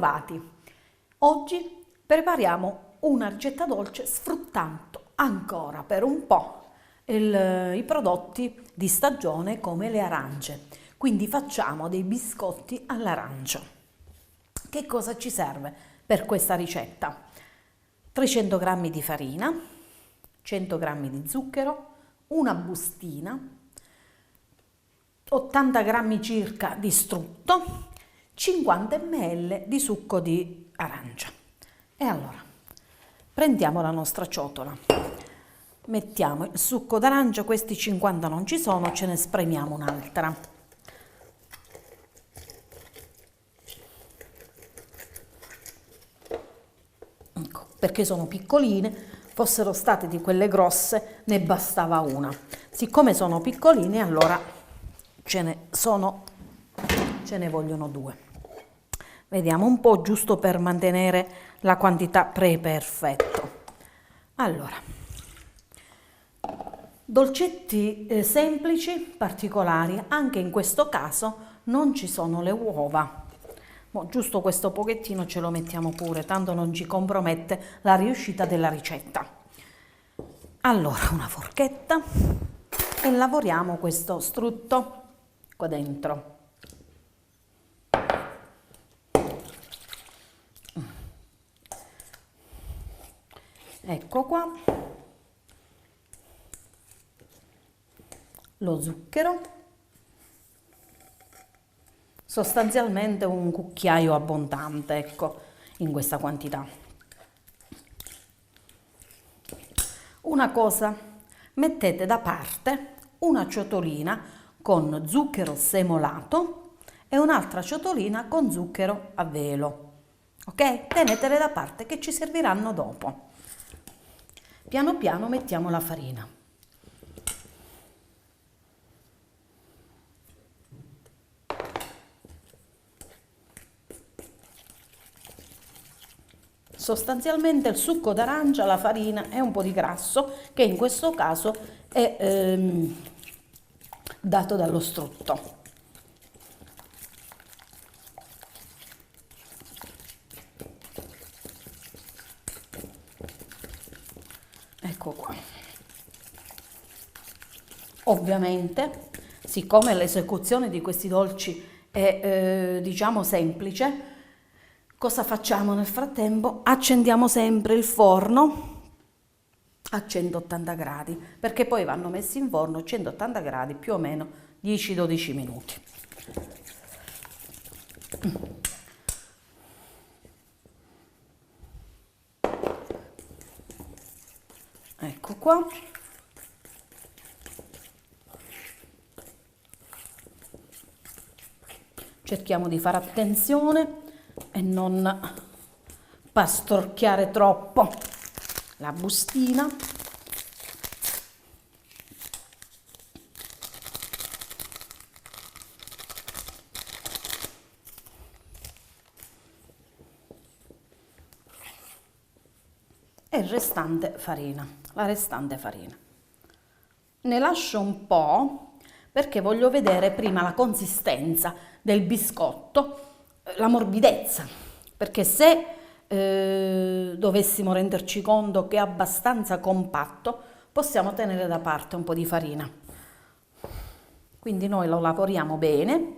bentrovati. Oggi prepariamo una ricetta dolce sfruttando ancora per un po' i prodotti di stagione come le arance. Quindi facciamo dei biscotti all'arancio. Che cosa ci serve per questa ricetta? 300 g di farina, 100 g di zucchero, una bustina, 80 g circa di strutto, 50 ml di succo di arancia. E allora prendiamo la nostra ciotola, mettiamo il succo d'arancia, questi 50 non ci sono, ce ne spremiamo un'altra. Ecco, perché sono piccoline, fossero state di quelle grosse ne bastava una. Siccome sono piccoline, allora ce ne vogliono due. Vediamo un po', giusto per mantenere la quantità perfetto. Allora, dolcetti semplici, particolari, anche in questo caso non ci sono le uova. Giusto questo pochettino ce lo mettiamo pure, tanto non ci compromette la riuscita della ricetta. Allora, una forchetta e lavoriamo questo strutto qua dentro. Ecco qua lo zucchero, sostanzialmente un cucchiaio abbondante, ecco, in questa quantità. Una cosa, mettete da parte una ciotolina con zucchero semolato e un'altra ciotolina con zucchero a velo, ok? Tenetele da parte che ci serviranno dopo. Piano piano mettiamo la farina. Sostanzialmente il succo d'arancia, la farina e un po' di grasso che in questo caso è dato dallo strutto. Ecco qua. Ovviamente, siccome l'esecuzione di questi dolci è diciamo semplice, cosa facciamo nel frattempo? Accendiamo sempre il forno a 180 gradi, perché poi vanno messi in forno a 180 gradi più o meno 10-12 minuti. Ecco qua. Cerchiamo di fare attenzione e non pastorchiare troppo la bustina. E il restante farina, la restante farina. Ne lascio un po' perché voglio vedere prima la consistenza del biscotto, la morbidezza, perché se dovessimo renderci conto che è abbastanza compatto, possiamo tenere da parte un po' di farina. Quindi noi lo lavoriamo bene.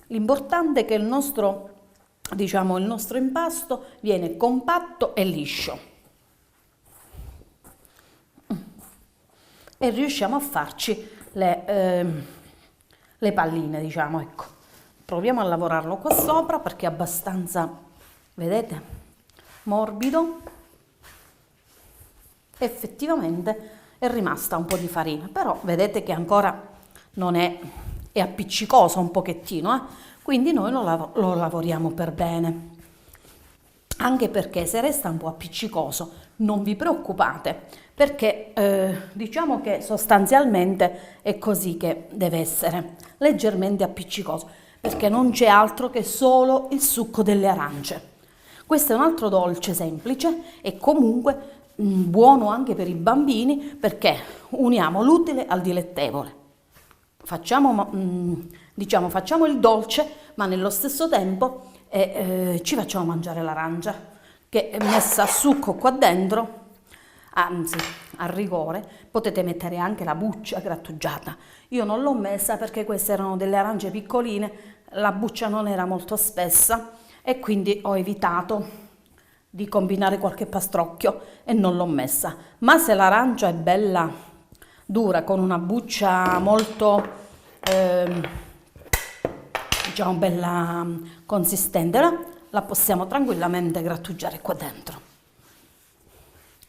L'importante è che il nostro impasto viene compatto e liscio. E riusciamo a farci le palline, diciamo, ecco. Proviamo a lavorarlo qua sopra perché è abbastanza, vedete, morbido. Effettivamente è rimasta un po' di farina, però vedete che ancora non è appiccicoso un pochettino, quindi noi lo lavoriamo per bene. Anche perché se resta un po' appiccicoso non vi preoccupate, perché diciamo che sostanzialmente è così che deve essere, leggermente appiccicoso, perché non c'è altro che solo il succo delle arance. Questo è un altro dolce semplice e comunque buono anche per i bambini, perché uniamo l'utile al dilettevole. Facciamo il dolce, ma nello stesso tempo e ci facciamo mangiare l'arancia che è messa a succo qua dentro. Anzi, a rigore potete mettere anche la buccia grattugiata. Io non l'ho messa perché queste erano delle arance piccoline, la buccia non era molto spessa e quindi ho evitato di combinare qualche pastrocchio e non l'ho messa. Ma se l'arancia è bella dura, con una buccia molto, diciamo, bella consistente, la possiamo tranquillamente grattugiare qua dentro.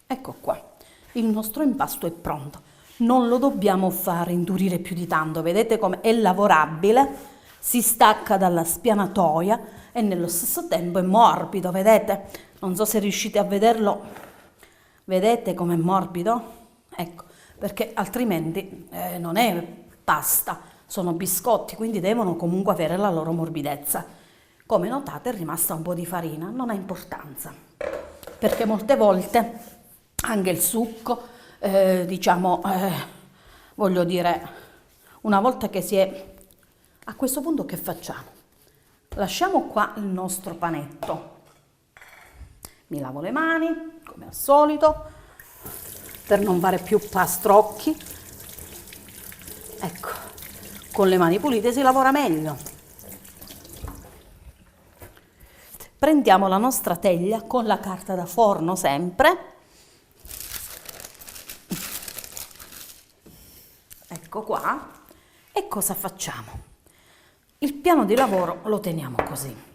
Ecco qua, il nostro impasto è pronto. Non lo dobbiamo fare indurire più di tanto, vedete come è lavorabile, si stacca dalla spianatoia e nello stesso tempo è morbido, vedete? Non so se riuscite a vederlo, vedete com'è morbido? Ecco, perché altrimenti non è pasta, sono biscotti, quindi devono comunque avere la loro morbidezza. Come notate è rimasta un po' di farina, non ha importanza, perché molte volte anche il succo, diciamo, voglio dire, una volta che si è a questo punto, che facciamo? Lasciamo qua il nostro panetto. Mi lavo le mani, come al solito, per non fare più pastrocchi. Ecco, con le mani pulite si lavora meglio. Prendiamo la nostra teglia con la carta da forno sempre. Ecco qua. E cosa facciamo? Il piano di lavoro lo teniamo così.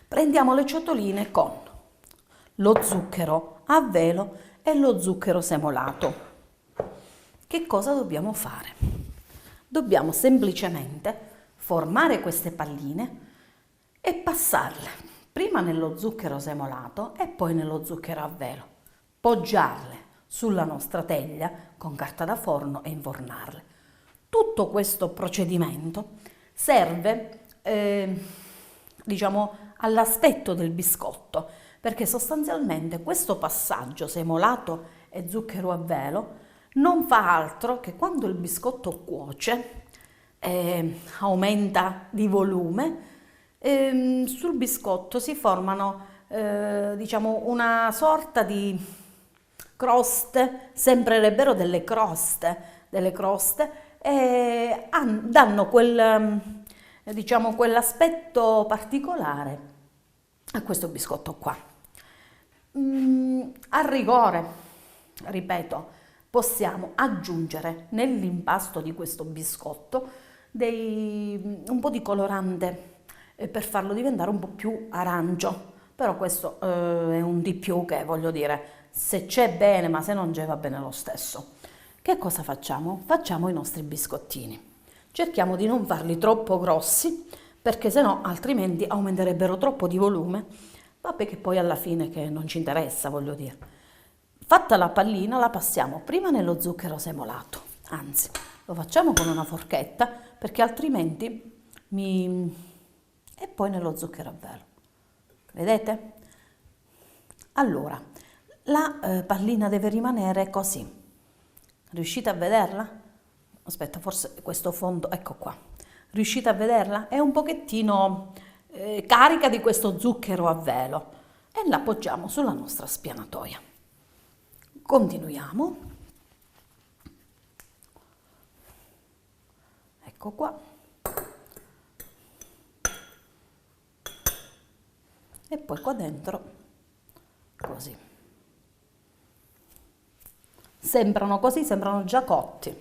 Prendiamo le ciotoline con lo zucchero a velo e lo zucchero semolato. Che cosa dobbiamo fare? Dobbiamo semplicemente formare queste palline e passarle prima nello zucchero semolato e poi nello zucchero a velo. Poggiarle sulla nostra teglia con carta da forno e infornarle. Tutto questo procedimento serve, diciamo, all'aspetto del biscotto, perché sostanzialmente questo passaggio semolato e zucchero a velo non fa altro che quando il biscotto cuoce, aumenta di volume, sul biscotto si formano, diciamo, una sorta di croste, sembrerebbero delle croste, e danno diciamo, quell'aspetto particolare a questo biscotto qua. A rigore, ripeto, possiamo aggiungere nell'impasto di questo biscotto un po' di colorante per farlo diventare un po' più arancio, però questo è un di più che voglio dire, se c'è bene, ma se non c'è va bene lo stesso. Che cosa facciamo? Facciamo i nostri biscottini. Cerchiamo di non farli troppo grossi, perché sennò altrimenti aumenterebbero troppo di volume. Vabbè, che poi alla fine che non ci interessa, voglio dire. Fatta la pallina la passiamo prima nello zucchero semolato, anzi lo facciamo con una forchetta perché altrimenti e poi nello zucchero a velo. Vedete? Allora, la pallina deve rimanere così. Riuscite a vederla? Aspetta, forse questo fondo, ecco qua. Riuscite a vederla? È un pochettino carica di questo zucchero a velo e la appoggiamo sulla nostra spianatoia. Continuiamo. Ecco qua. E poi qua dentro, così. Sembrano così, sembrano già cotti.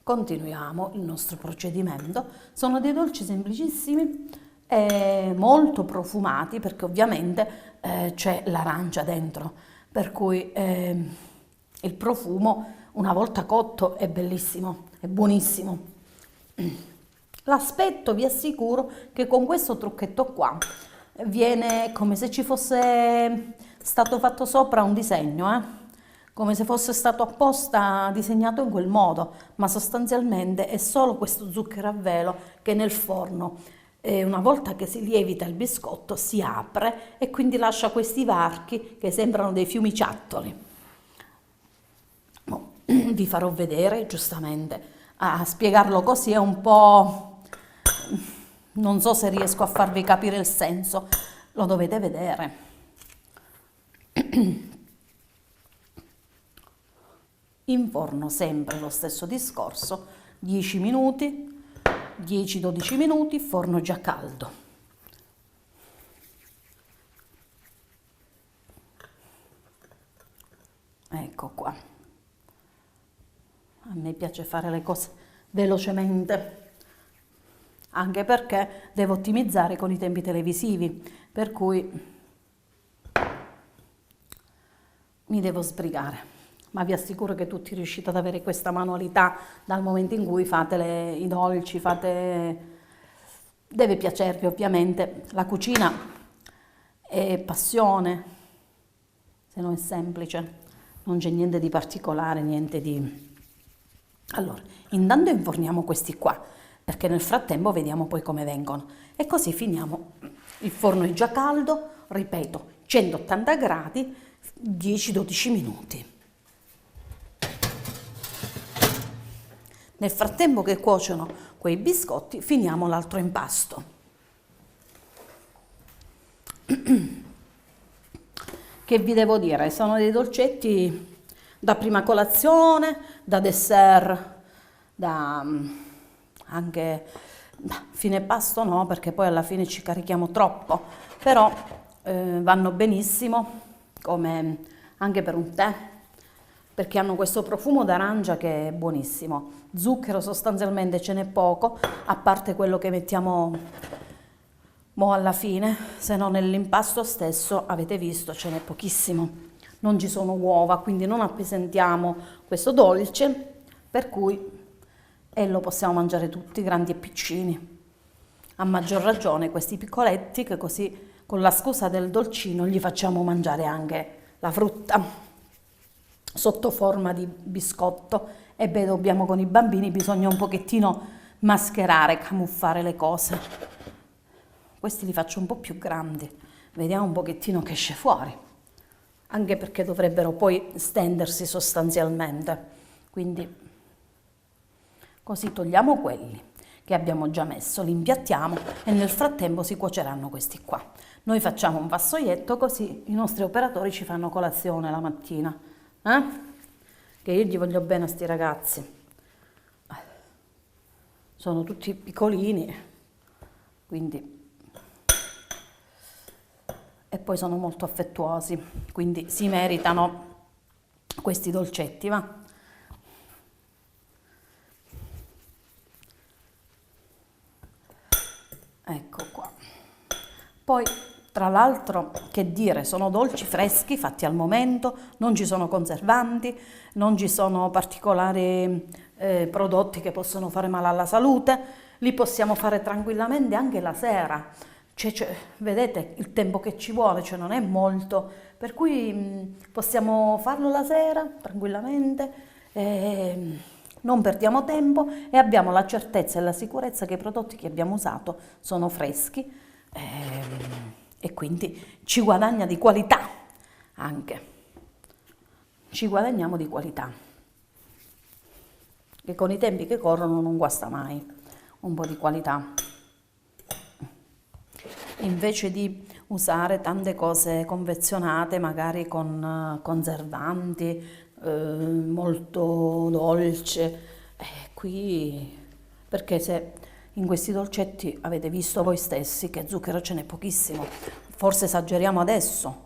Continuiamo il nostro procedimento. Sono dei dolci semplicissimi e molto profumati perché ovviamente c'è l'arancia dentro, per cui il profumo una volta cotto è bellissimo, è buonissimo. L'aspetto vi assicuro che con questo trucchetto qua viene come se ci fosse stato fatto sopra un disegno, come se fosse stato apposta disegnato in quel modo, ma sostanzialmente è solo questo zucchero a velo che nel forno, una volta che si lievita il biscotto, si apre e quindi lascia questi varchi che sembrano dei fiumiciattoli. Vi farò vedere, giustamente, a spiegarlo così è un po', Non so se riesco a farvi capire il senso, lo dovete vedere. Inforno sempre lo stesso discorso, 10 minuti, 10-12 minuti, forno già caldo. Ecco qua. A me piace fare le cose velocemente, anche perché devo ottimizzare con i tempi televisivi, per cui mi devo sbrigare. Ma vi assicuro che tutti riuscite ad avere questa manualità dal momento in cui fate i dolci, deve piacervi ovviamente. La cucina è passione, se no è semplice, non c'è niente di particolare, niente di... Allora, intanto inforniamo questi qua, perché nel frattempo vediamo poi come vengono. E così finiamo. Il forno è già caldo, ripeto, 180 gradi, 10-12 minuti. Nel frattempo che cuociono quei biscotti, finiamo l'altro impasto. Che vi devo dire? Sono dei dolcetti da prima colazione, da dessert, da anche fine pasto no, perché poi alla fine ci carichiamo troppo, però vanno benissimo come anche per un tè, perché hanno questo profumo d'arancia che è buonissimo. Zucchero sostanzialmente ce n'è poco, a parte quello che mettiamo mo alla fine, se no nell'impasto stesso avete visto ce n'è pochissimo. Non ci sono uova, quindi non appesentiamo questo dolce, per cui lo possiamo mangiare tutti, grandi e piccini. A maggior ragione questi piccoletti, che così con la scusa del dolcino gli facciamo mangiare anche la frutta sotto forma di biscotto. E beh, dobbiamo con i bambini, bisogna un pochettino mascherare, camuffare le cose. Questi li faccio un po' più grandi, vediamo un pochettino che esce fuori, anche perché dovrebbero poi stendersi sostanzialmente. Quindi così togliamo quelli che abbiamo già messo, li impiattiamo e nel frattempo si cuoceranno questi qua. Noi facciamo un vassoietto, così i nostri operatori ci fanno colazione la mattina. Che io gli voglio bene a sti ragazzi. Sono tutti piccolini, quindi... E poi sono molto affettuosi, quindi si meritano questi dolcetti, va? Ecco qua. Poi, tra l'altro, che dire, sono dolci freschi, fatti al momento, non ci sono conservanti, non ci sono particolari prodotti che possono fare male alla salute, li possiamo fare tranquillamente anche la sera. Vedete il tempo che ci vuole, cioè non è molto, per cui possiamo farlo la sera tranquillamente, non perdiamo tempo e abbiamo la certezza e la sicurezza che i prodotti che abbiamo usato sono freschi e quindi ci guadagna di qualità anche, ci guadagniamo di qualità, che con i tempi che corrono non guasta mai un po' di qualità. Invece di usare tante cose confezionate, magari con conservanti, molto dolce, qui, perché se in questi dolcetti avete visto voi stessi che zucchero ce n'è pochissimo, forse esageriamo adesso,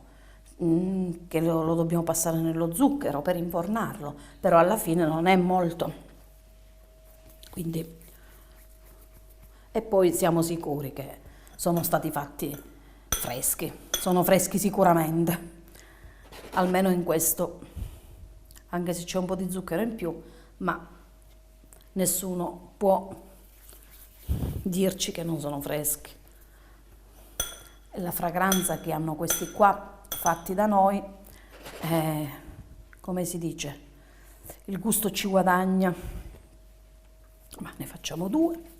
che lo dobbiamo passare nello zucchero per infornarlo, però alla fine non è molto. Quindi, e poi siamo sicuri che sono stati fatti freschi, sono freschi sicuramente, almeno in questo, anche se c'è un po' di zucchero in più, ma nessuno può dirci che non sono freschi. E la fragranza che hanno questi qua fatti da noi, come si dice, il gusto ci guadagna, ma ne facciamo due.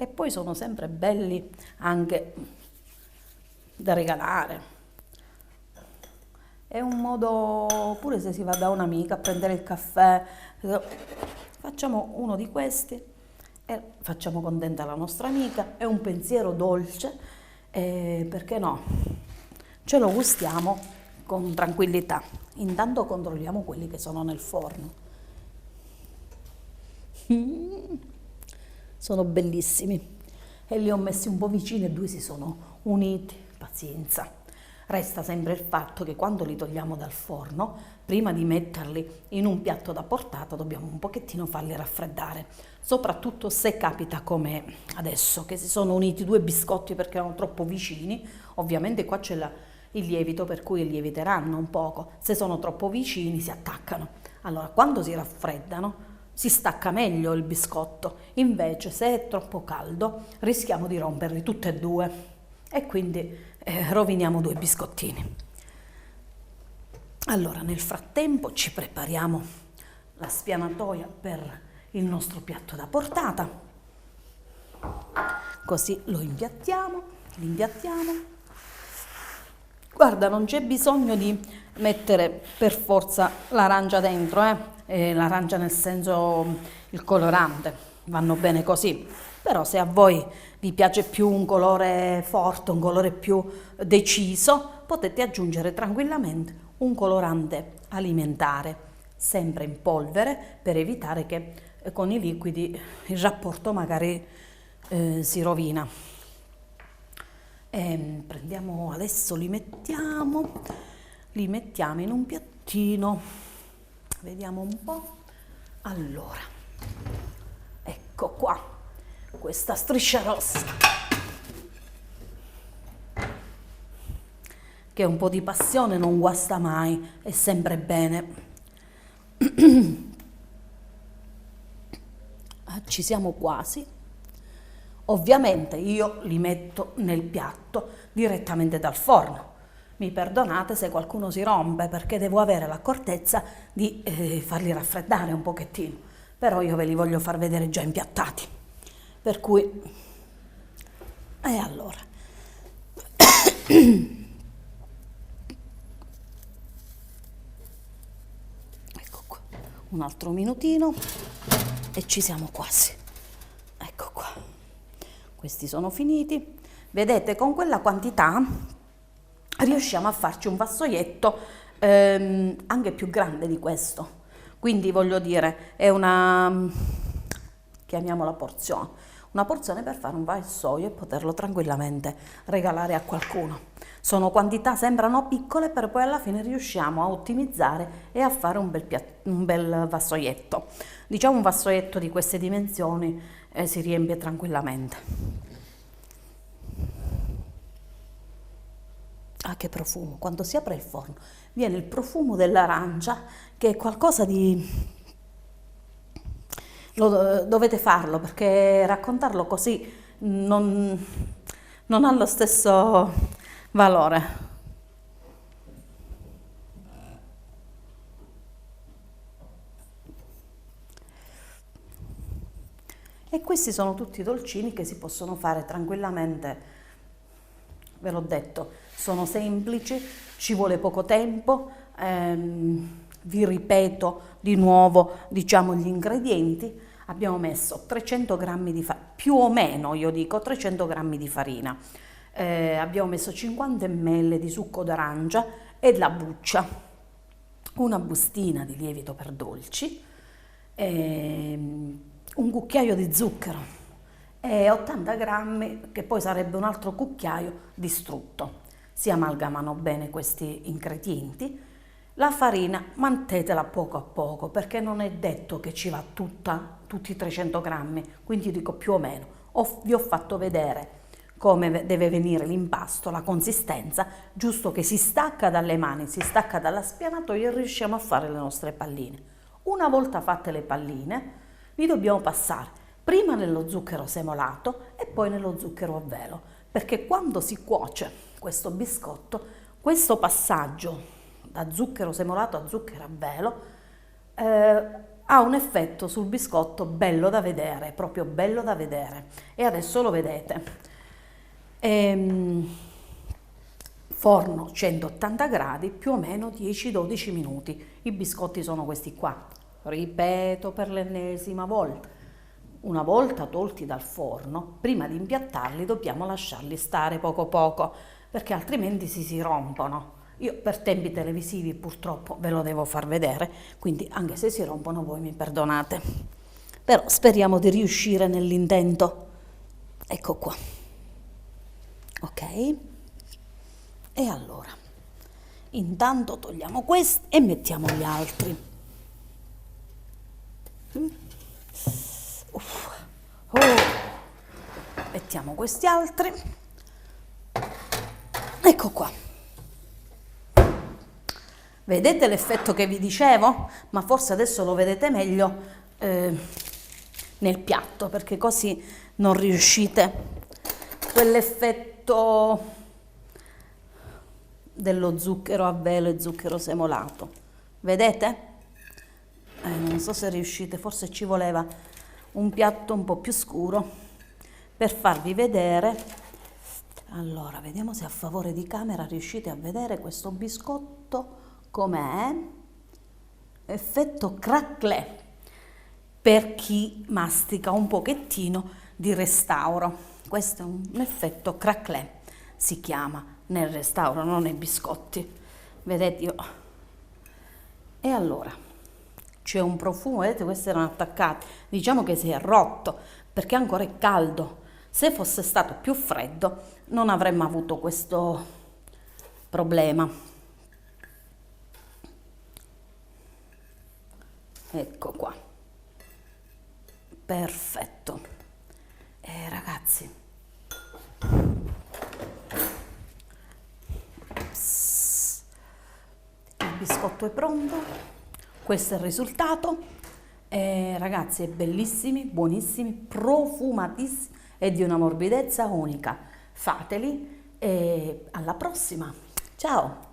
E poi sono sempre belli anche da regalare. È un modo, pure se si va da un'amica a prendere il caffè, facciamo uno di questi e facciamo contenta la nostra amica, è un pensiero dolce, perché no? Ce lo gustiamo con tranquillità. Intanto controlliamo quelli che sono nel forno. Sono bellissimi e li ho messi un po' vicini e due si sono uniti. Pazienza. Resta sempre il fatto che quando li togliamo dal forno, prima di metterli in un piatto da portata, dobbiamo un pochettino farli raffreddare, soprattutto se capita come adesso, che si sono uniti due biscotti perché erano troppo vicini. Ovviamente qua c'è il lievito, per cui lieviteranno un poco. Se sono troppo vicini si attaccano. Allora, quando si raffreddano, si stacca meglio il biscotto. Invece, se è troppo caldo, rischiamo di romperli tutti e due e quindi roviniamo due biscottini. Allora, nel frattempo ci prepariamo la spianatoia per il nostro piatto da portata, così lo impiattiamo. Guarda, non c'è bisogno di mettere per forza l'arancia dentro, l'arancia nel senso il colorante, vanno bene così. Però se a voi vi piace più un colore forte, un colore più deciso, potete aggiungere tranquillamente un colorante alimentare, sempre in polvere, per evitare che con i liquidi il rapporto magari si rovina. Prendiamo adesso, li mettiamo in un piattino, vediamo un po'. Allora, ecco qua, questa striscia rossa, che un po' di passione non guasta mai, è sempre bene. Ci siamo quasi. Ovviamente io li metto nel piatto direttamente dal forno. Mi perdonate se qualcuno si rompe, perché devo avere l'accortezza di farli raffreddare un pochettino, però io ve li voglio far vedere già impiattati. Per cui, e allora, ecco qua, un altro minutino e ci siamo quasi. Ecco qua, questi sono finiti. Vedete, con quella quantità riusciamo a farci un vassoietto anche più grande di questo. Quindi voglio dire, è una, chiamiamola porzione, una porzione per fare un vassoio e poterlo tranquillamente regalare a qualcuno. Sono quantità, sembrano piccole, però poi alla fine riusciamo a ottimizzare e a fare un bel vassoietto. Diciamo un vassoietto di queste dimensioni si riempie tranquillamente. Ah, che profumo! Quando si apre il forno viene il profumo dell'arancia, che è qualcosa di... dovete farlo, perché raccontarlo così non ha lo stesso valore. E questi sono tutti i dolcini che si possono fare tranquillamente, ve l'ho detto, sono semplici, ci vuole poco tempo. Vi ripeto di nuovo, diciamo, gli ingredienti. Abbiamo messo 300 grammi di farina, più o meno io dico 300 grammi di farina, abbiamo messo 50 ml di succo d'arancia e la buccia, una bustina di lievito per dolci, un cucchiaio di zucchero e 80 grammi, che poi sarebbe un altro cucchiaio, di strutto. Si amalgamano bene questi ingredienti. La farina mantetela poco a poco, perché non è detto che ci va tutti i 300 grammi, quindi dico più o meno. Vi ho fatto vedere come deve venire l'impasto, la consistenza, giusto che si stacca dalle mani, si stacca dalla spianatoia e riusciamo a fare le nostre palline. Una volta fatte le palline, li dobbiamo passare prima nello zucchero semolato e poi nello zucchero a velo, perché quando si cuoce questo biscotto, questo passaggio da zucchero semolato a zucchero a velo ha un effetto sul biscotto bello da vedere, proprio bello da vedere, e adesso lo vedete. forno 180 gradi, più o meno 10-12 minuti. I biscotti sono questi qua. Ripeto per l'ennesima volta. Una volta tolti dal forno, prima di impiattarli dobbiamo lasciarli stare poco poco, perché altrimenti si rompono. Io per tempi televisivi purtroppo ve lo devo far vedere, quindi anche se si rompono voi mi perdonate. Però speriamo di riuscire nell'intento. Ecco qua. Ok? E allora, intanto togliamo questi e mettiamo gli altri. Oh. Mettiamo questi altri. Ecco qua. Vedete l'effetto che vi dicevo? Ma forse adesso lo vedete meglio nel piatto, perché così non riuscite quell'effetto dello zucchero a velo e zucchero semolato. Vedete? Non so se riuscite, forse ci voleva un piatto un po' più scuro per farvi vedere. Allora, vediamo se a favore di camera riuscite a vedere questo biscotto com'è. Effetto craquelé per chi mastica un pochettino di restauro. Questo è un effetto craquelé, si chiama nel restauro, non nei biscotti. Vedete io. E allora, c'è un profumo, vedete, questi erano attaccati. Diciamo che si è rotto perché ancora è caldo. Se fosse stato più freddo non avremmo avuto questo problema. Ecco qua. Perfetto. Ragazzi, il biscotto è pronto, questo è il risultato. Ragazzi, è bellissimi, buonissimi, profumatissimi e di una morbidezza unica. Fateli e alla prossima. Ciao!